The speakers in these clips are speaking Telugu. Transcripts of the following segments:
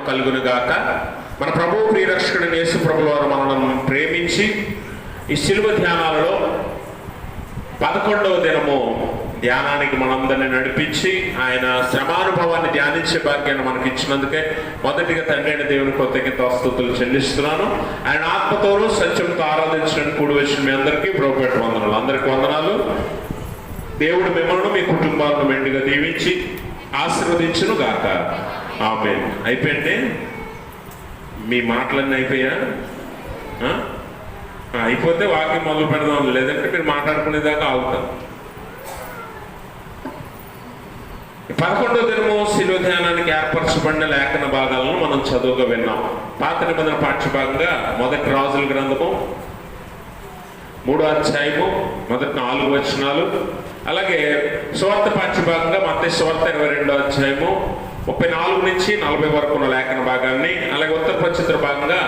కలుగును గాక. మన ప్రభువు ప్రియరక్షకుడైన యేసు ప్రభుల వారు మనల్ని ప్రేమించి ఈ శిలువ ధ్యానాలలో 11వ దినము ధ్యానానికి మనందరినీ నడిపించి ఆయన శ్రమానుభవాన్ని ధ్యానించే భాగ్యాన్ని మనకి ఇచ్చినందుకే మొదటిగా తండ్రి అయిన దేవుని కృతజ్ఞతాస్తుతులు చెల్లిస్తున్నాను. ఆయన ఆత్మతోనూ సత్యంతో ఆరాధించడానికి కూడి వచ్చిన మీ అందరికీ ప్రభుపేట వందనాలు. అందరికీ వందనాలు. దేవుడు మిమ్మల్ని మీ కుటుంబాలను మెండుగా దీవించి ఆశీర్వదించును గాక. ఆమేన్. అయిపోయింది మీ మాటలన్నీ అయిపోయా? అయిపోతే వాక్యం మొదలు పెడదాం, లేదంటే మీరు మాట్లాడుకునేదాకా ఆగుతాం. 11వ దినము శిలువ ధ్యానానికి ఏర్పరచబడిన లేఖన భాగాలను మనం చదువుగా విన్నాం. పాత నిబంధన పాఠ్యభాగంగా మొదటి రాజుల గ్రంథము 3వ అధ్యాయము మొదటి 4 వచనాలు, అలాగే సువార్త పాఠ్యభాగంగా మత్తయి సువార్త 22వ అధ్యాయము 34 నుంచి 40 వరకు ఉన్న లేఖన భాగాన్ని, అలాగే ఉత్తర ప్రచిత్ర భాగంగా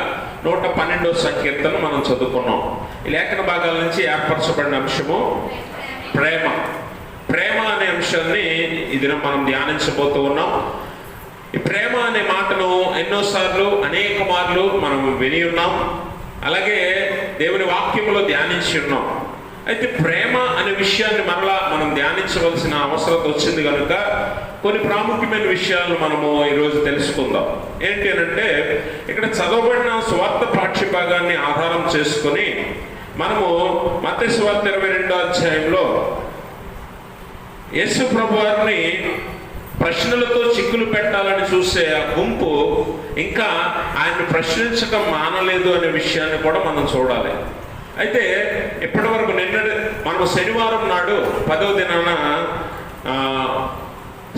112వ సంకీర్తన మనం చదువుకున్నాం. ఈ లేఖన భాగాల నుంచి ఏర్పరచబడిన అంశము ప్రేమ. ప్రేమ అనే అంశాన్ని ఈ దినం మనం ధ్యానించబోతూ ఉన్నాం. ఈ ప్రేమ అనే మాటను ఎన్నోసార్లు అనేక మార్లు మనం విని ఉన్నాం, అలాగే దేవుని వాక్యంలో ధ్యానించి ఉన్నాం. అయితే ప్రేమ అనే విషయాన్ని మరలా మనం ధ్యానించవలసిన అవసరం వచ్చింది కనుక కొన్ని ప్రాముఖ్యమైన విషయాలను మనము ఈరోజు తెలుసుకుందాం. ఏంటి అనంటే, ఇక్కడ చదవబడిన సువార్త పాఠ్యభాగాన్ని ఆధారం చేసుకొని మనము మత్తయి సువార్త 22వ అధ్యాయంలో యేసు ప్రభు వారిని ప్రశ్నలతో చిక్కులు పెట్టాలని చూసే ఆ గుంపు ఇంకా ఆయన్ని ప్రశ్నించడం మానలేదు అనే విషయాన్ని కూడా మనం చూడాలి. అయితే ఇప్పటి వరకు మనము శనివారం నాడు 10వ దినాన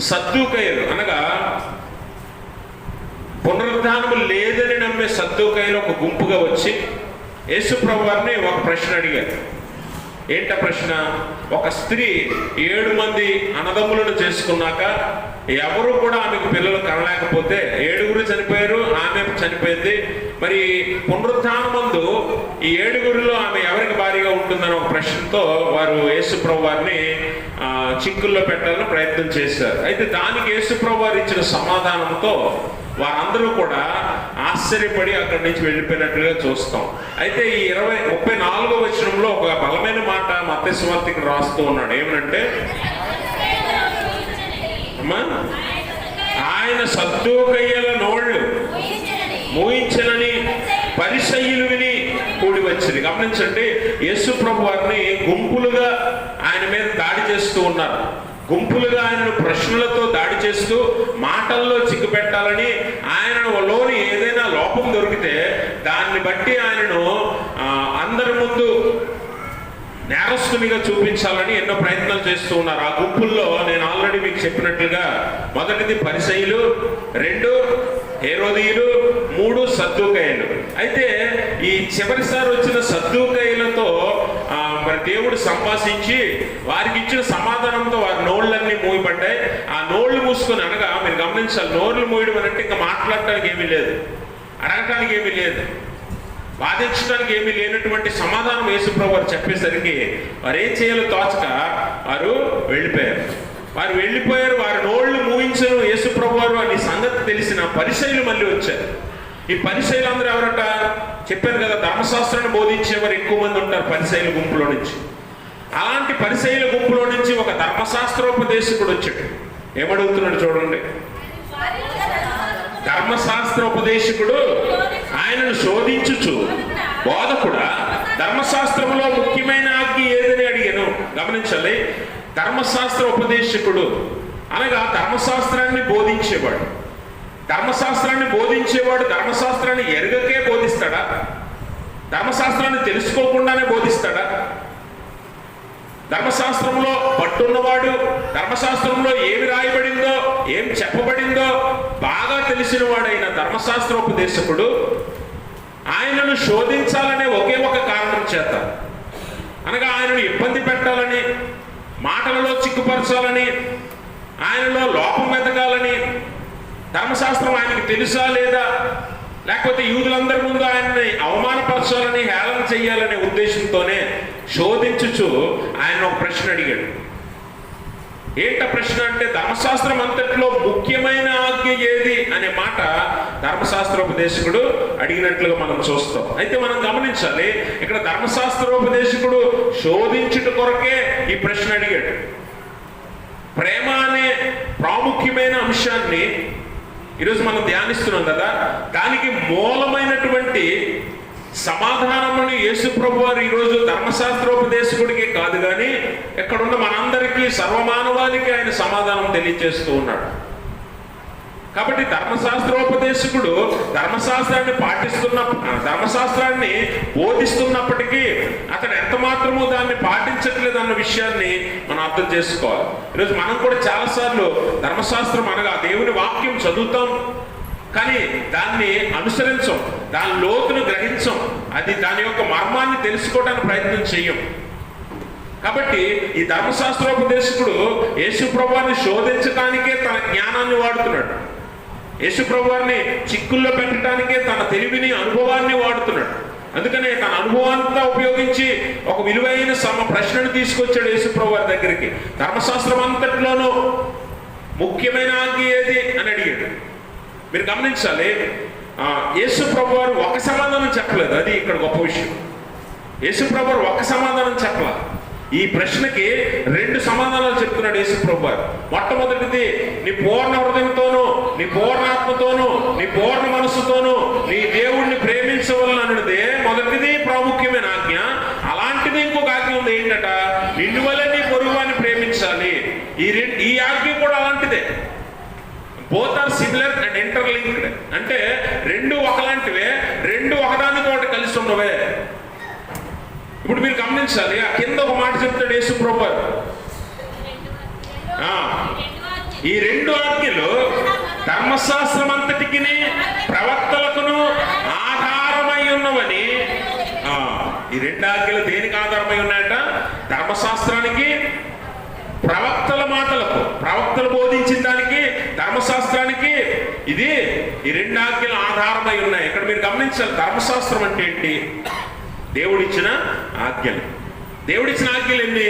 సద్దూకయ్యలు అనగా పునరుద్ధానము లేదని నమ్మే సద్దూకయ్యలు ఒక గుంపుగా వచ్చి యేసు ప్రభు వారిని ఒక ప్రశ్న అడిగారు. ఏంట ప్రశ్న? ఒక స్త్రీ 7 మంది అన్నదమ్ములను చేసుకున్నాక ఎవరు కూడా ఆమెకు పిల్లలు కనలేకపోతే 7గురు చనిపోయారు, ఆమె చనిపోయింది. మరి పునరుద్ధానమందు ఈ 7గురిలో ఆమె ఎవరికి భారీగా ఉంటుందని ఒక ప్రశ్నతో వారు యేసు ప్రభు వారిని చిక్కుల్లో పెట్టాలని ప్రయత్నం చేశారు. అయితే దానికి యేసు ప్రభు వారు ఇచ్చిన సమాధానంతో వారందరూ కూడా ఆశ్చర్యపడి అక్కడి నుంచి వెళ్ళిపోయినట్లుగా చూస్తాం. అయితే ఈ 34వ వచనంలో ఒక బలమైన మాట మత్తయి సువార్తికుడు రాస్తూ ఉన్నాడు. ఏమనంటే, ఆయన సద్దూకయ్యల నోళ్ళు మూయించనని పరిసయ్యులు విని కూడి వచ్చింది. గమనించండి, యేసు ప్రభు వారిని గుంపులుగా ఆయన మీద దాడి చేస్తూ ఉన్నారు. గుంపులుగా ఆయనను ప్రశ్నలతో దాడి చేస్తూ మాటల్లో చిక్కుపెట్టాలని, ఆయనలోని ఏదైనా లోపం దొరికితే దాన్ని బట్టి ఆయనను అందరి ముందు నేరస్తునిగా చూపించాలని ఎన్నో ప్రయత్నాలు చేస్తూ ఉన్నారు. ఆ గుంపుల్లో నేను ఆల్రెడీ మీకు చెప్పినట్లుగా మొదటిది పరిసయ్యులు, 2 హేరోదీయులు, 3 సద్దూకయ్యలు. అయితే ఈ చివరిసారి వచ్చిన సద్దూకయ్యలతో మరి దేవుడు సంభాషించి వారికి ఇచ్చిన సమాధానంతో వారి నోళ్ళన్నీ మూయబడ్డాయి. ఆ నోళ్ళు మూసుకొని, అనగా మీరు గమనించాలి, నోళ్ళు మూయడం అంటే ఇంకా మాట్లాడటానికి ఏమీ లేదు, అడగటానికి ఏమీ లేదు, వాదించడానికి ఏమీ లేనటువంటి సమాధానం యేసు ప్రభు వారు చెప్పేసరికి వారు ఏం చేయాలో తోచక వారు వెళ్ళిపోయారు. వారి నోళ్ళు మూయించను యేసు ప్రభు వారు అని సంగతి తెలిసిన పరిసయ్యులు మళ్ళీ వచ్చారు. ఈ పరిసయ్యులు అందరూ ఎవరట? చెప్పారు కదా, ధర్మశాస్త్రాన్ని బోధించేవారు ఎక్కువ మంది ఉంటారు పరిసయ్యుల గుంపులో నుంచి. అలాంటి పరిసయ్యుల గుంపులో నుంచి ఒక ధర్మశాస్త్రోపదేశకుడు వచ్చాడు. ఏమడుగుతున్నాడు చూడండి. ధర్మశాస్త్రోపదేశకుడు ఆయనను శోధించుచు, బోధకుడా, ధర్మశాస్త్రంలో ముఖ్యమైన ఆజ్ఞ ఏదని అడిగాను. గమనించాలి, ధర్మశాస్త్ర ఉపదేశకుడు అనగా ధర్మశాస్త్రాన్ని బోధించేవాడు. ధర్మశాస్త్రాన్ని ఎరుగకే బోధిస్తాడా? ధర్మశాస్త్రాన్ని తెలుసుకోకుండానే బోధిస్తాడా? ధర్మశాస్త్రంలో పట్టున్నవాడు, ధర్మశాస్త్రంలో ఏమి రాయబడిందో, ఏం చెప్పబడిందో బాగా తెలిసిన వాడైన ధర్మశాస్త్రోపదేశకుడు ఆయనను శోధించాలనే ఒకే ఒక కారణం చేత, అనగా ఆయనను ఇబ్బంది పెట్టాలని, మాటలలో చిక్కుపరచాలని, ఆయనలో లోపం వెతకాలని, ధర్మశాస్త్రం ఆయనకి తెలుసా లేదా, లేకపోతే యూదులందరి ముందు ఆయన్ని అవమానపరచాలని, హేళన చేయాలనే ఉద్దేశంతోనే శోధించుచు ఆయన ఒక ప్రశ్న అడిగాడు. ఏంట ప్రశ్న అంటే ధర్మశాస్త్రం అంతట్లో ముఖ్యమైన ఆజ్ఞ ఏది అనే మాట ధర్మశాస్త్రోపదేశకుడు అడిగినట్లుగా మనం చూస్తాం. అయితే మనం గమనించాలి, ఇక్కడ ధర్మశాస్త్రోపదేశకుడు శోధించుట కొరకే ఈ ప్రశ్న అడిగాడు. ప్రేమ అనే ప్రాముఖ్యమైన అంశాన్ని ఈరోజు మనం ధ్యానిస్తున్నాం కదా, దానికి మూలమైనటువంటి సమాధానముని యేసు ప్రభు వారు ఈరోజు ధర్మశాస్త్రోపదేశకుడికి కాదు కానీ ఎక్కడున్న మనందరికీ సర్వమానవాళికి ఆయన సమాధానం తెలియజేస్తూ ఉన్నాడు. కాబట్టి ధర్మశాస్త్రోపదేశకుడు ధర్మశాస్త్రాన్ని బోధిస్తున్నప్పటికీ అతడు ఎంత మాత్రము దాన్ని పాటించట్లేదు అన్న విషయాన్ని మనం అర్థం చేసుకోవాలి. ఈరోజు మనం కూడా చాలాసార్లు ధర్మశాస్త్రం అనగా దేవుని వాక్యం చదువుతాం, కానీ దాన్ని అనుసరించం, దాని లోతును గ్రహించం, దాని యొక్క మర్మాన్ని తెలుసుకోవడానికి ప్రయత్నం చెయ్యం. కాబట్టి ఈ ధర్మశాస్త్రోపదేశకుడు యేసు ప్రభువారిని శోధించడానికే తన జ్ఞానాన్ని వాడుతున్నాడు. యేసు ప్రభువారిని చిక్కుల్లో పెట్టడానికే తన తెలివిని, అనుభవాన్ని వాడుతున్నాడు. అందుకనే తన అనుభవాంతా ఉపయోగించి ఒక విలువైన ప్రశ్నను తీసుకొచ్చాడు యేసు ప్రభువారి దగ్గరికి. ధర్మశాస్త్రం అంతట్లోనూ ముఖ్యమైన ఆజ్ఞ ఏది అని అడిగాడు. మీరు గమనించాలి, యేసు ప్రభువారు ఒక సమాధానం చెప్పలేదు. అది ఇక్కడ గొప్ప విషయం. యేసు ప్రభువారు ఒక సమాధానం చెప్పలేదు. ఈ ప్రశ్నకి 2 సమాధానాలు చెప్తున్నాడు యేసు ప్రభువారు. మొట్టమొదటిది, నీ పూర్ణ హృదయంతోనూ, నీ పూర్ణాత్మతోనూ, నీ పూర్ణ మనస్సుతోనూ నీ దేవుణ్ణి ప్రేమించవలన అన్నదే మొదటిది ప్రాముఖ్యమైన ఆజ్ఞ. అలాంటిది ఇంకొక ఆజ్ఞ ఉంది, ఏంటట, నిన్ను వలె నీ పొరుగువాన్ని ప్రేమించాలి. ఈ ఆజ్ఞ కూడా అలాంటిదే. Both are similar and interlinked. అంటే 2 ఒకలాంటివే, 2 ఒకదానితో కలిసి ఉన్నవే. ఇప్పుడు మీరు గమనించాలి, ఆ కింద ఒక మాట చెప్తాడు యేసు ప్రభువారు. ఈ 2 ఆజ్ఞలు ధర్మశాస్త్రం అంతటికి ప్రవక్తలకును ఆధారమై ఉన్నవని. ఈ 2 ఆజ్ఞలు దేనికి ఆధారమై ఉన్నాయట? ధర్మశాస్త్రానికి, ప్రవక్తల మాటలకు, ప్రవక్తలు బోధించిన దానికి, ధర్మశాస్త్రానికి ఈ 2 ఆజ్ఞలు ఆధారమై ఉన్నాయి. ఇక్కడ మీరు గమనించాలి, ధర్మశాస్త్రం అంటే ఏంటి? దేవుడిచ్చిన ఆజ్ఞలు. దేవుడిచ్చిన ఆజ్ఞలు ఎన్ని?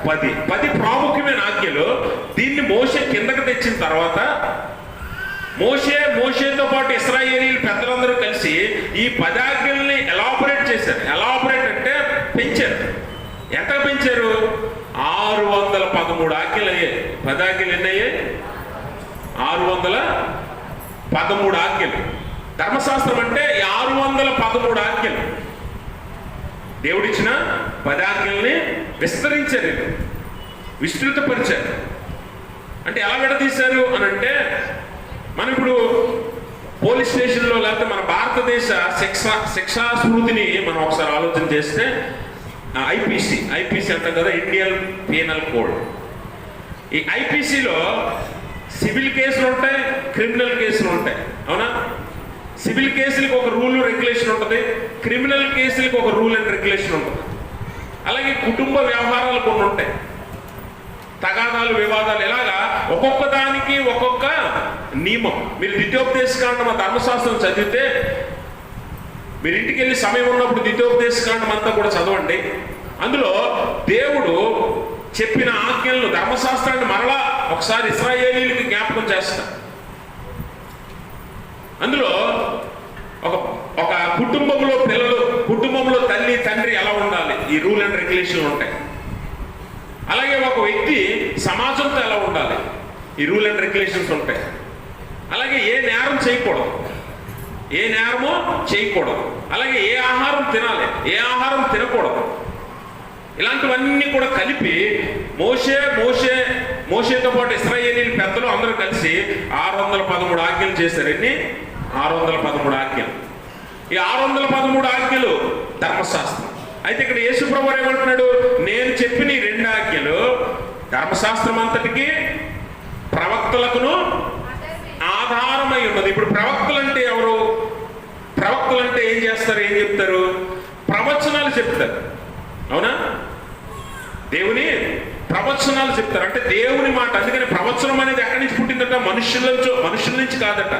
10 ప్రాముఖ్యమైన ఆజ్ఞలు. దీన్ని మోషే కిందకు తెచ్చిన తర్వాత మోషేతో పాటు ఇశ్రాయేలీయులు పెద్దలందరూ కలిసి ఈ 10 ఆజ్ఞల్ని ఎలాబొరేట్ చేశారు. ఎలాబొరేట్ అంటే పెంచారు. ఎంత పెంచారు? 613 ఆజ్ఞలు అయ్యాయి. 10 ఆజ్ఞలు ఎన్ని అయ్యాయి? 613 ఆజ్ఞలు. ధర్మశాస్త్రం అంటే 613 ఆజ్ఞలు. దేవుడిచ్చిన 10 ఆజ్ఞల్ని విస్తరించారు, విస్తృతపరిచారు. అంటే ఎలా విడదీశారు అని అంటే, మనం ఇప్పుడు పోలీస్ స్టేషన్లో లేకపోతే మన భారతదేశ శిక్షా స్మృతిని మనం ఒకసారి ఆలోచన చేస్తే, ఐపీసీ అంటాం కదా, ఇండియన్ పీనల్ కోడ్. ఈ ఐపీసీలో సివిల్ కేసులు ఉంటాయి, క్రిమినల్ కేసులు ఉంటాయి. అవునా? సివిల్ కేసులకు ఒక రూల్ రెగ్యులేషన్ ఉంటుంది, క్రిమినల్ కేసులకు ఒక రూల్ అండ్ రెగ్యులేషన్ ఉంటుంది. అలాగే కుటుంబ వ్యవహారాలు కొన్ని ఉంటాయి, తగాదాలు, వివాదాలు, ఇలాగా ఒక్కొక్క దానికి ఒక్కొక్క నియమం. మీరు ద్వితీయోపదేశకాండం ధర్మశాస్త్రం చదివితే, మీరు ఇంటికి వెళ్ళి సమయం ఉన్నప్పుడు ద్వితీయోపదేశకాండం అంతా కూడా చదవండి. అందులో దేవుడు చెప్పిన ఆజ్ఞలను, ధర్మశాస్త్రాన్ని మరలా ఒకసారి ఇశ్రాయేలీయులకి జ్ఞాపకం చేస్తారు. అందులో ఒక కుటుంబంలో పిల్లలు, కుటుంబంలో తల్లి తండ్రి ఎలా ఉండాలి, ఈ రూల్ అండ్ రెగ్యులేషన్ ఉంటాయి. అలాగే ఒక వ్యక్తి సమాజంతో ఎలా ఉండాలి, ఈ రూల్ అండ్ రెగ్యులేషన్స్ ఉంటాయి. అలాగే ఏ నేరం చేయకూడదు, ఏ నేరమో చేయకూడదు. అలాగే ఏ ఆహారం తినాలి, ఏ ఆహారం తినకూడదు. ఇలాంటివన్నీ కూడా కలిపి మోషేతో పాటు ఇశ్రాయేలీయుల పెద్దలు అందరూ కలిసి 613 ఆజ్ఞలు చేశారు. ఎన్ని? 613 ఆజ్ఞలు. ఈ 613 ఆజ్ఞలు ధర్మశాస్త్రం. అయితే ఇక్కడ యేసు ప్రభువు ఏమంటున్నాడు? నేను చెప్పిన ఈ 2 ఆజ్ఞలు ధర్మశాస్త్రం అంతటికి, ప్రవక్తలకును ఆధారమై ఉన్నది. ఇప్పుడు ప్రవక్తలు అంటే ఎవరు? ప్రవక్తలు అంటే ఏం చేస్తారు, ఏం చెప్తారు? ప్రవచనాలు చెప్తారు. అవునా? దేవుని ప్రవచనాలు చెప్తారు. అంటే దేవుని మాట. అందుకని ప్రవచనం అనేది ఎక్కడి నుంచి పుట్టిందట? మనుషుల నుంచి కాదట,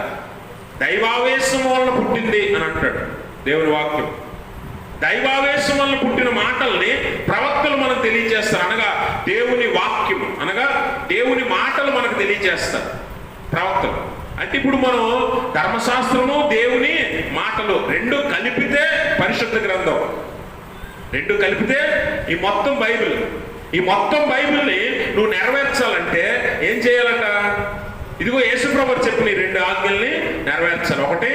దైవావేశం వలన పుట్టింది అని అంటాడు దేవుని వాక్యం. దైవావేశం వల్ల పుట్టిన మాటల్ని ప్రవక్తలు మనకు తెలియజేస్తారు. అనగా దేవుని వాక్యం, అనగా దేవుని మాటలు మనకు తెలియజేస్తారు ప్రవక్తలు. అంటే ఇప్పుడు మనం ధర్మశాస్త్రము దేవుని మాటలు రెండు కలిపితే పరిశుద్ధ గ్రంథం, రెండు కలిపితే ఈ మొత్తం బైబిల్. ఈ మొత్తం బైబిల్ని నువ్వు నెరవేర్చాలంటే ఏం చేయాలంట? ఇదిగో యేసుప్రభువు చెప్పిన ఈ రెండు ఆజ్ఞల్ని నెరవేర్చాలి. ఒకటి,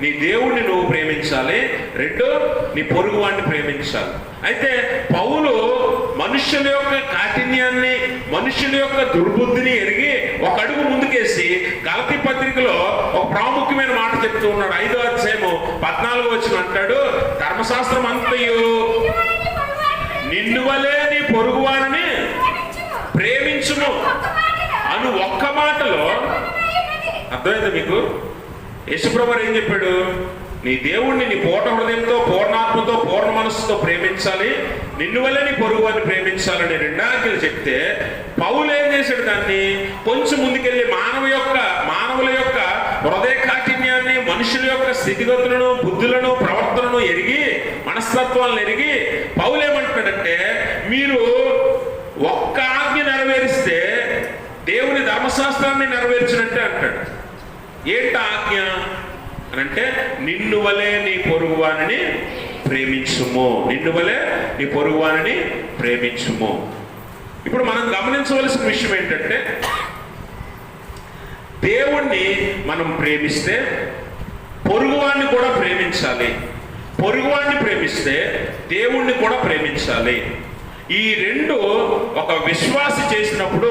నీ దేవుణ్ణి నువ్వు ప్రేమించాలి. రెండు, నీ పొరుగువాడిని ప్రేమించాలి. అయితే పౌలు మనుష్యుల యొక్క కాఠిన్యాన్ని, మనుష్యుల యొక్క దుర్బుద్ధిని ఎరిగి ఒక అడుగు ముందుకేసి గలతీ పత్రికలో ఒక ప్రాముఖ్యమైన మాట చెప్తూ ఉన్నాడు. 5వ అధ్యాయము 14వ వచనం అంటాడు, ధర్మశాస్త్రం అంతయు నిన్ను వలే నీ పొరుగువాడిని ప్రేమించుము అను ఒక్క మాటలో అర్థమైంది మీకు? యేసుప్రభువు ఏం చెప్పాడు? నీ దేవుణ్ణి నీ పూర్ణ హృదయంతో, పూర్ణాత్మతో, పూర్ణ మనస్సుతో ప్రేమించాలి, నిన్ను వల్లే నీ పొరుగువారిని ప్రేమించాలని రెండు ఆజ్ఞలు చెప్తే పౌలు ఏం చేశాడు? దాన్ని కొంచెం ముందుకెళ్ళి మానవుల యొక్క హృదయ కాఠిన్యాన్ని, మనుషుల యొక్క స్థితిగతులను, బుద్ధులను, ప్రవర్తనను ఎరిగి, మనస్తత్వాలను ఎరిగి పౌలు ఏమంటున్నాడంటే, మీరు ఒక్క ఆజ్ఞ నెరవేరిస్తే దేవుని ధర్మశాస్త్రాన్ని నెరవేర్చినట్టే అంటాడు. ఏంట ఆజ్ఞ అని అంటే, నిన్ను వలే నీ పొరుగువానిని ప్రేమించుము, నిన్ను వలే నీ పొరుగువానిని ప్రేమించుము. ఇప్పుడు మనం గమనించవలసిన విషయం ఏంటంటే, దేవుణ్ణి మనం ప్రేమిస్తే పొరుగువాన్ని కూడా ప్రేమించాలి, పొరుగువాన్ని ప్రేమిస్తే దేవుణ్ణి కూడా ప్రేమించాలి. ఈ రెండు ఒక విశ్వాసి చేసినప్పుడు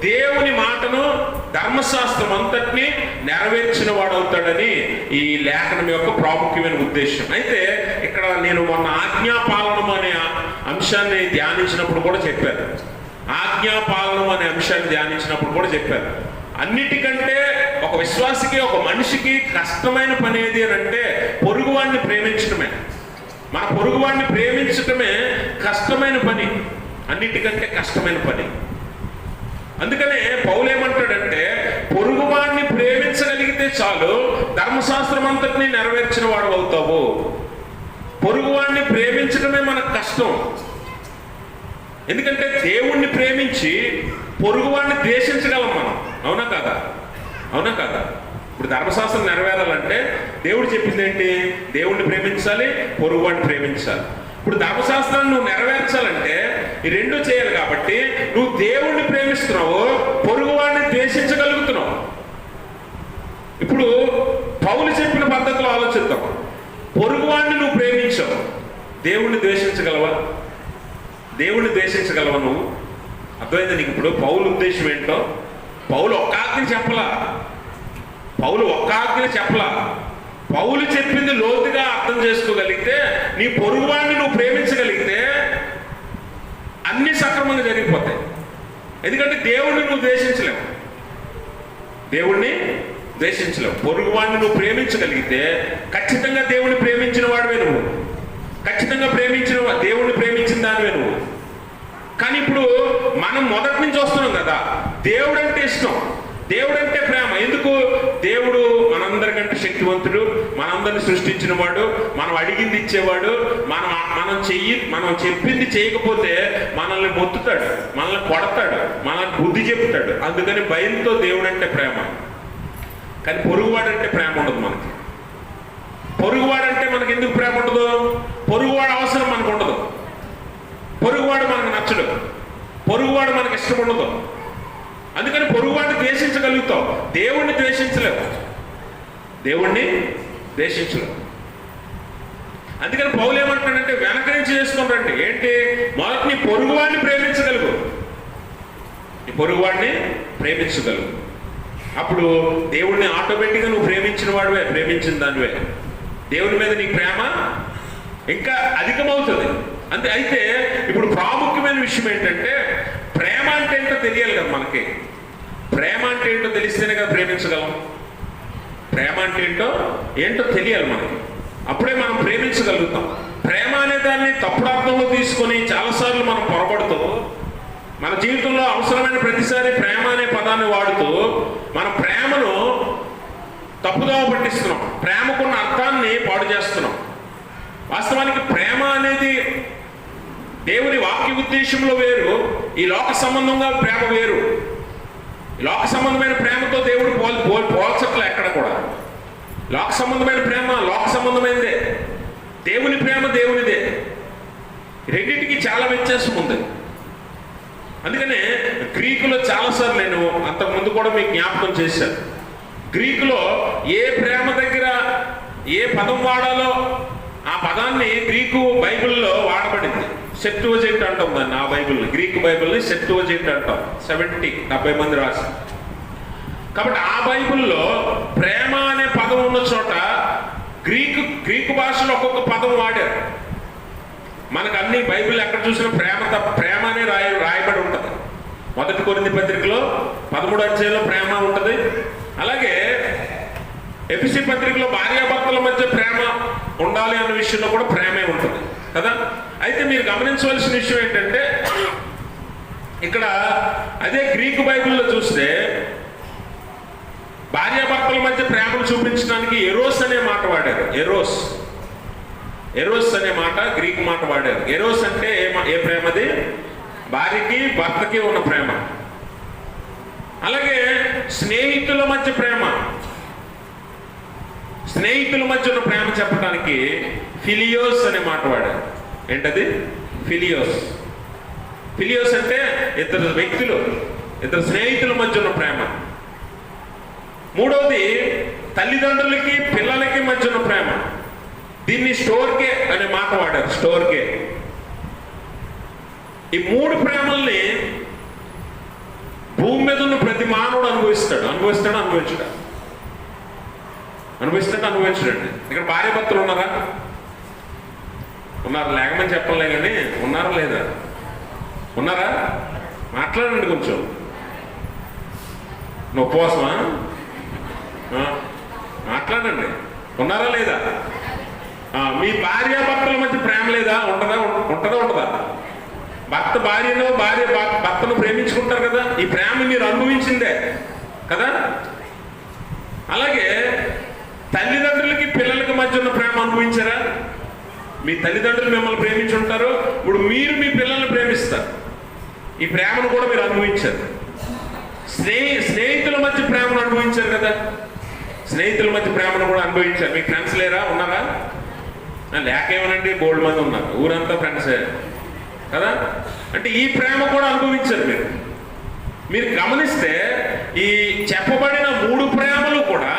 దేవుని మాటను, ధర్మశాస్త్రం అంతటినీ నెరవేర్చిన వాడవుతాడని ఈ లేఖనం యొక్క ప్రాముఖ్యమైన ఉద్దేశం. అయితే ఇక్కడ నేను మొన్న ఆజ్ఞాపాలనం అనే అంశాన్ని ధ్యానించినప్పుడు కూడా చెప్పాను. ఆజ్ఞాపాలనం అనే అంశాన్ని ధ్యానించినప్పుడు కూడా చెప్పాను. అన్నిటికంటే ఒక విశ్వాసికి, ఒక మనిషికి కష్టమైన పని ఏది అని అంటే పొరుగువాడిని ప్రేమించడమే. మన పొరుగువాడిని ప్రేమించడమే కష్టమైన పని, అన్నిటికంటే కష్టమైన పని. అందుకనే పౌలు ఏమంటాడంటే, పొరుగువాడిని ప్రేమించగలిగితే చాలు, ధర్మశాస్త్రం అంతటినీ నెరవేర్చిన వాడు అవుతావు. పొరుగువాడిని ప్రేమించడమే మనకు కష్టం. ఎందుకంటే దేవుణ్ణి ప్రేమించి పొరుగువాడిని ద్వేషించగలం మనం. అవునా కాదా? అవునా కాదా? ఇప్పుడు ధర్మశాస్త్రం నెరవేరాలంటే దేవుడు చెప్పింది ఏంటి? దేవుణ్ణి ప్రేమించాలి, పొరుగువాడిని ప్రేమించాలి. ఇప్పుడు ధర్మశాస్త్రాన్ని నువ్వు నెరవేర్చాలంటే ఈ రెండు చేయాలి. కాబట్టి నువ్వు దేవుణ్ణి ప్రేమిస్తున్నావు, పొరుగువాడిని ద్వేషించగలుగుతున్నావు. ఇప్పుడు పౌలు చెప్పిన పద్ధతిలో ఆలోచిద్దాం. పొరుగువాడిని నువ్వు ప్రేమించావు, దేవుణ్ణి ద్వేషించగలవా? దేవుణ్ణి ద్వేషించగలవా నువ్వు? అర్థమైంది నీకు? ఇప్పుడు పౌలు ఉద్దేశం ఏంటో పౌలు ఒక్క ఆజ్ఞ చెప్పలా. పౌలు చెప్పింది లోతుగా అర్థం చేసుకోగలిగితే, నీ పొరుగువాడిని నువ్వు ప్రేమించగలిగితే అన్ని సక్రమంగా జరిగిపోతాయి. ఎందుకంటే దేవుణ్ణి నువ్వు ద్వేషించలేవు, పొరుగువాడిని నువ్వు ప్రేమించగలిగితే ఖచ్చితంగా దేవుణ్ణి ప్రేమించిన వాడివే నువ్వు, ఖచ్చితంగా దేవుణ్ణి ప్రేమించిన దానివే నువ్వు. కానీ ఇప్పుడు మనం మొదటి నుంచి వస్తున్నాం కదా, దేవుడు అంటే ఇష్టం, దేవుడు అంటే ప్రేమ. ఎందుకు? దేవుడు మనందరికంటే శక్తివంతుడు, మనందరిని సృష్టించిన వాడు, మనం అడిగింది ఇచ్చేవాడు. మనం చెప్పింది చేయకపోతే మనల్ని మొత్తుతాడు, మనల్ని కొడతాడు, మనల్ని బుద్ధి చెప్తాడు. అందుకని భయంతో దేవుడు అంటే ప్రేమ. కానీ పొరుగువాడంటే ప్రేమ ఉండదు మనకి. పొరుగువాడంటే మనకి ఎందుకు ప్రేమ ఉండదు? పొరుగువాడు అవసరం మనకు ఉండదు, పొరుగువాడు మనకు నచ్చడు, పొరుగువాడు మనకు ఇష్టం ఉండదు. అందుకని పొరుగువాడిని ద్వేషించగలుగుతావు, దేవుణ్ణి ద్వేషించలేవు. అందుకని పౌలు ఏమంటాడంటే, వెనక నుంచి చేసుకుని రండి. ఏంటి? మొదటి నీ పొరుగువాడిని ప్రేమించగలుగు, అప్పుడు దేవుణ్ణి ఆటోమేటిక్గా నువ్వు ప్రేమించిన దానివే. దేవుని మీద నీ ప్రేమ ఇంకా అధికమవుతుంది. అయితే ఇప్పుడు ప్రాముఖ్యమైన విషయం ఏంటంటే, ప్రేమ అంటే ఏంటో తెలియాలి కదా మనకి. ప్రేమ అంటే ఏంటో తెలిస్తేనే కదా ప్రేమించగలం. ప్రేమ అంటే ఏంటో తెలియాలి మనకి, అప్పుడే మనం ప్రేమించగలుగుతాం. ప్రేమ అనే దాన్ని తప్పుడు అర్థంలో తీసుకొని చాలాసార్లు మనం పొరపడుతూ, మన జీవితంలో అవసరమైన ప్రతిసారి ప్రేమ అనే పదాన్ని వాడుతూ మన ప్రేమను తప్పుదోవ పట్టిస్తున్నాం, ప్రేమకున్న అర్థాన్ని పాడు చేస్తున్నాం. వాస్తవానికి ప్రేమ అనేది దేవుని వాక్య ఉద్దేశంలో వేరు, ఈ లోక సంబంధంగా ప్రేమ వేరు. ఈ లోక సంబంధమైన ప్రేమతో దేవుడు పోల్చట్లే ఎక్కడ కూడా. లోక సంబంధమైన ప్రేమ లోక సంబంధమైనదే, దేవుని ప్రేమ దేవునిదే. రెండింటికి చాలా వ్యత్యాసం ఉంది. అందుకనే గ్రీకులో చాలాసార్లు నేను అంతకుముందు కూడా మీకు జ్ఞాపకం చేశాను. గ్రీకులో ఏ ప్రేమ దగ్గర ఏ పదం వాడాలో ఆ పదాన్ని గ్రీకు బైబిల్లో వాడబడింది. సెప్టువజెంట్ అంటాం దాన్ని. ఆ బైబిల్ని, గ్రీకు బైబిల్ని సెప్టువజెంట్ అంటాం. 70 మంది రాసి. కాబట్టి ఆ బైబిల్లో ప్రేమ అనే పదం ఉన్న చోట గ్రీకు భాషలో ఒక్కొక్క పదం వాడారు. మనకు అన్ని బైబిల్ ఎక్కడ చూసినా ప్రేమ అనే రాయబడి ఉంటుంది. 1 కొరింథీ పత్రికలో 13వ అధ్యాయంలో ప్రేమ ఉంటుంది. అలాగే ఎఫెసీ పత్రికలో భార్యాభర్తల మధ్య ప్రేమ ఉండాలి అన్న విషయంలో కూడా ప్రేమే ఉంటుంది కదా. అయితే మీరు గమనించవలసిన విషయం ఏంటంటే, ఇక్కడ అదే గ్రీకు బైబిల్లో చూస్తే భార్యాభర్తల మధ్య ప్రేమను చూపించడానికి ఎరోస్ అనే మాట వాడారు. ఎరోస్ అనే మాట గ్రీకు మాట వాడారు. ఎరోస్ అంటే ఏ ప్రేమది? భార్యకి భర్తకి ఉన్న ప్రేమ. అలాగే స్నేహితుల మధ్య ప్రేమ, స్నేహితుల మధ్య ఉన్న ప్రేమ చెప్పడానికి ఫిలియోస్ అనే మాట వాడారు. ఏంటది? ఫిలియోస్ అంటే ఇద్దరు స్నేహితుల మధ్య ఉన్న ప్రేమ. మూడవది తల్లిదండ్రులకి పిల్లలకి మధ్య ఉన్న ప్రేమ. దీన్ని స్టోర్కే అనే మాట వాడారు. స్టోర్కే. ఈ 3 ప్రేమల్ని భూమి మీద ఉన్న ప్రతి మానవుడు అనుభవించడండి. ఇక్కడ భార్య భర్తలు ఉన్నారా? ఉన్నారు. లేకమని చెప్పలే కానీ ఉన్నారా లేదా? ఉన్నారా? మాట్లాడండి కొంచెం. నువ్వు ఉపవాసమా? మాట్లాడండి. ఉన్నారా లేదా? మీ భార్యాభర్తల మధ్య ప్రేమ లేదా? ఉంటుందా? భర్త భార్యను, భార్య భర్తను ప్రేమించుకుంటారు కదా. ఈ ప్రేమ మీరు అనుభవించిందే కదా. అలాగే తల్లిదండ్రులకి పిల్లలకి మధ్య ఉన్న ప్రేమ అనుభవించారా? మీ తల్లిదండ్రులు మిమ్మల్ని ప్రేమించుంటారు, ఇప్పుడు మీరు మీ పిల్లల్ని ప్రేమిస్తారు. ఈ ప్రేమను కూడా మీరు అనుభవించారు. స్నేహితుల మధ్య ప్రేమను అనుభవించారు కదా. స్నేహితుల మధ్య ప్రేమను కూడా అనుభవించారు. మీకు ఫ్రెండ్స్ లేరా? ఉన్నారా? లేకేమనండి, బోల్డ్ మంది ఉన్నారు. ఊరంతా ఫ్రెండ్సే కదా. అంటే ఈ ప్రేమ కూడా అనుభవించారు మీరు గమనిస్తే ఈ చెప్పబడిన 3 ప్రేమలు కూడా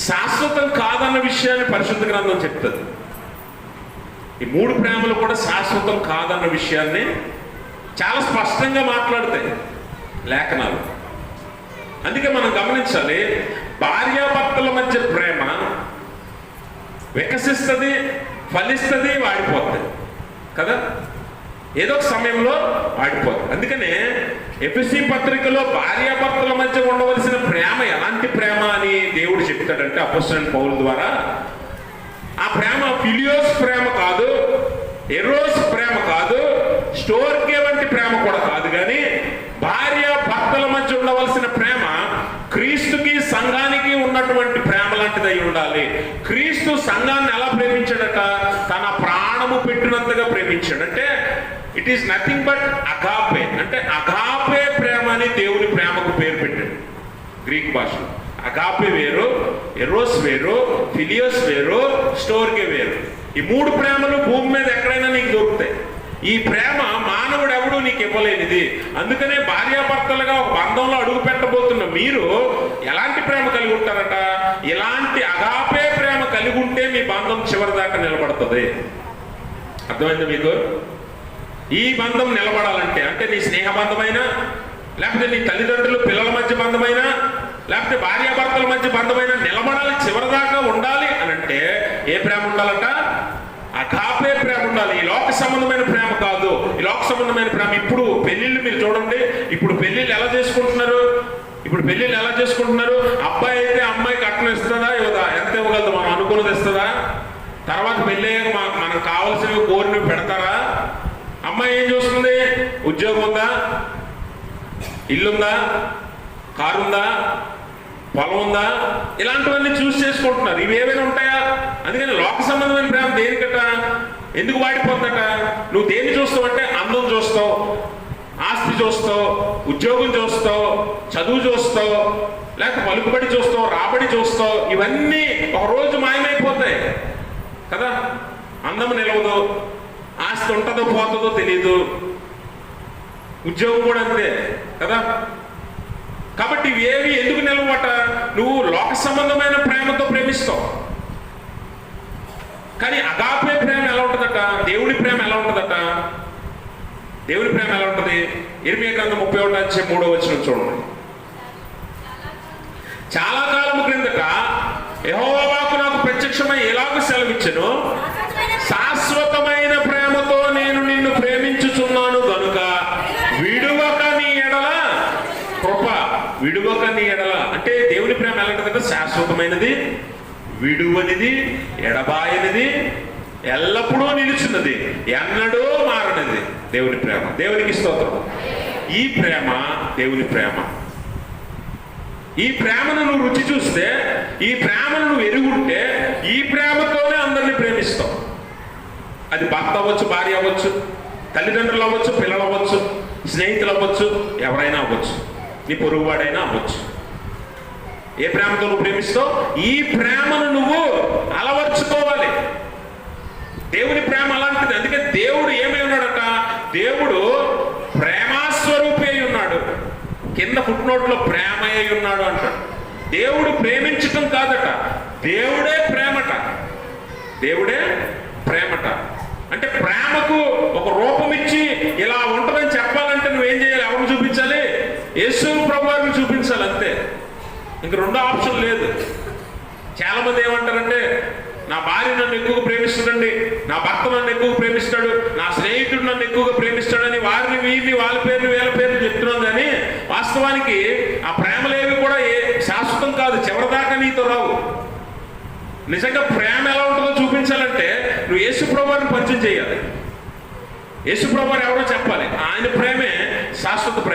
శాశ్వతం కాదన్న విషయాన్ని పరిశుద్ధ గ్రంథం చెప్తుంది. ఈ 3 ప్రేమలు కూడా శాశ్వతం కాదన్న విషయాన్ని చాలా స్పష్టంగా మాట్లాడతాయి లేఖనాలు. అందుకే మనం గమనించాలి, భార్యాభర్తల మధ్య ప్రేమ వికసిస్తుంది, ఫలిస్తుంది, వాడిపోతుంది కదా. ఏదో ఒక సమయంలో వాడిపోతుంది. అందుకనే ఎఫెసీ పత్రికలో భార్యాభర్తల మధ్య ఉండవలసిన ప్రేమ ఎలాంటి ప్రేమ అని దేవుడు చెప్తాడంటే అపోస్తలుడైన పౌలు ద్వారా, ఆ ప్రేమ ఫిలియోస్ ప్రేమ కాదు, ఎరోస్ ప్రేమ కాదు, స్టోర్కే వంటి ప్రేమ కూడా కాదు. కానీ భార్య భర్తల మధ్య ఉండవలసిన ప్రేమ క్రీస్తుకి సంఘానికి ఉన్నటువంటి ప్రేమ లాంటిదై ఉండాలి. క్రీస్తు సంఘాన్ని ఎలా ప్రేమించాడట? తన ప్రాణము పెట్టినంతగా ప్రేమించాడు. అంటే it is nothing but agape. అంటే అగాపే ప్రేమ అని దేవుని ప్రేమకు పేరు పెట్టాడు గ్రీక్ భాషలో. అగాపే వేరు, ఎరోస్ వేరు, ఫిలియోస్ వేరు, స్టోర్కే వేరు. ఈ 3 ప్రేమలు భూమి మీద ఎక్కడైనా నీకు దొరుకుతాయి. ఈ ప్రేమ మానవుడు ఎవడు నీకు ఇవ్వలేనిది. అందుకనే భార్యాభర్తలుగా ఒక బంధంలో అడుగు పెట్టబోతున్న మీరు ఎలాంటి ప్రేమ కలిగి ఉంటారట? ఇలాంటి అగాపే ప్రేమ కలిగి ఉంటే మీ బంధం చివరి దాకా నిలబడుతుంది. అర్థమైంది మీకు? ఈ బంధం నిలబడాలంటే, అంటే నీ స్నేహ బంధమైనా, లేకపోతే నీ తల్లిదండ్రులు పిల్లల మధ్య బంధమైనా, లేకపోతే భార్యాభర్తల మధ్య బంధమైనా నిలబడాలి, చివరి దాకా ఉండాలి అని అంటే ఏ ప్రేమ ఉండాలట? అగాపే ప్రేమ ఉండాలి. ఈ లోక సంబంధమైన ప్రేమ కాదు. ఈ లోక సంబంధమైన ప్రేమ ఇప్పుడు పెళ్లిళ్ళు మీరు చూడండి. ఇప్పుడు పెళ్లిళ్ళు ఎలా చేసుకుంటున్నారు? అబ్బాయి అయితే అమ్మాయికి కట్నం ఇస్తుందా, ఇవ్వదా? ఎంత ఇవ్వగలదు? మనం అనుకున్నది ఇస్తుందా? తర్వాత పెళ్లి అయ్యాక మనకు కావాల్సినవి కోరినవి పెడతారా? అమ్మాయి ఏం చూస్తుంది? ఉద్యోగం ఉందా, ఇల్లుందా, కారు ఉందా, పొలం ఉందా, ఇలాంటివన్నీ చూస్ చేసుకుంటున్నారు. ఇవి ఏమైనా ఉంటాయా? అందుకని లోక సంబంధమైన ప్రేమ దేనికట, ఎందుకు వాడిపోతుందట? నువ్వు దేన్ని చూస్తావు అంటే అందం చూస్తావు, ఆస్తి చూస్తావు, ఉద్యోగం చూస్తావు, చదువు చూస్తావు, లేక పలుకుబడి చూస్తావు, రాబడి చూస్తావు. ఇవన్నీ ఒక రోజు మాయమైపోతాయి కదా. అందం నిలవదు, ఆస్తి ఉంటుందో పోతుందో తెలియదు, ఉద్యోగం కూడా అంతే కదా. కాబట్టి ఇవేవి ఎందుకు నిలవట? నువ్వు లోక సంబంధమైన ప్రేమతో ప్రేమిస్తావు. కానీ అగాపే ప్రేమ ఎలా ఉంటుందట? దేవుని ప్రేమ ఎలా ఉంటుందట? దేవుని ప్రేమ ఎలా ఉంటుంది? ఇర్మియా గ్రంథం 31:3 చూడండి. చాలా కాలం క్రిందట యెహోవా వాక్కు నాకు ప్రత్యక్షమై ఎలాగ సెలవిచ్చెను, శాశ్వతమైన ప్రేమతో నేను నిన్ను ప్రేమించుచున్నాను గనుక విడువక నీ ఎడల కృప. విడువక నీ ఎడల అంటే దేవుని ప్రేమ ఎలా ఉంటుందంటే శాశ్వతమైనది, విడువనిది, ఎడబాయనిది, ఎల్లప్పుడూ నిలుచున్నది, ఎన్నడూ మారనిది దేవుని ప్రేమ. దేవునికి స్తోత్రం. ఈ ప్రేమ దేవుని ప్రేమ. ఈ ప్రేమను నువ్వు రుచి చూస్తే, ఈ ప్రేమను నువ్వు ఎరుగుంటే, ఈ ప్రేమతోనే అందరినీ ప్రేమిస్తావు. అది భర్త అవ్వచ్చు, భార్య అవ్వచ్చు, తల్లిదండ్రులు అవ్వచ్చు, పిల్లలు అవ్వచ్చు, స్నేహితులు అవ్వచ్చు, ఎవరైనా అవ్వచ్చు, నీ పొరుగువాడైనా అవ్వచ్చు. ఏ ప్రేమతో నువ్వు ప్రేమిస్తావు? ఈ ప్రేమను నువ్వు అలవర్చుకోవాలి. దేవుని ప్రేమ అలాంటిది. అందుకే దేవుడు ఏమై ఉన్నాడట? దేవుడు ప్రేమాస్వరూపి అయి ఉన్నాడు. కింద ఫుట్నోట్లో ప్రేమ అయి ఉన్నాడు అంటాడు. దేవుడు ప్రేమించటం కాదట, దేవుడే ప్రేమట. దేవుడే ప్రేమట. అంటే ప్రేమకు ఒక రూపం ఇచ్చి ఇలా ఉంటుందని చెప్పాలంటే నువ్వేం చేయాలి? ఎవరు చూపించాలి? యేసు ప్రభువుని చూపించాలి, అంతే. ఇంక రెండో ఆప్షన్ లేదు. చాలా మంది ఏమంటారంటే, నా భార్య నన్ను ఎక్కువగా ప్రేమిస్తుందండి, నా భర్త నన్ను ఎక్కువగా ప్రేమిస్తాడు, నా స్నేహితుడు నన్ను ఎక్కువగా ప్రేమిస్తాడని వారిని వీరిని వాళ్ళ పేర్లు వీళ్ళ పేర్లు చెప్తున్నాం. కానీ వాస్తవానికి ఆ ప్రేమలేవి కూడా శాశ్వతం కాదు, చివరిదాకా నీతో రావు. నిజంగా ప్రేమ ఎలా ఉంటుందో చూపించాలంటే నువ్వు యేసు ప్రభువుని పరిచయం చేయాలి. యేసు ప్రభువు ఎవరో చెప్పాలి. ఆయన ప్రేమే శాశ్వత ప్రేమ.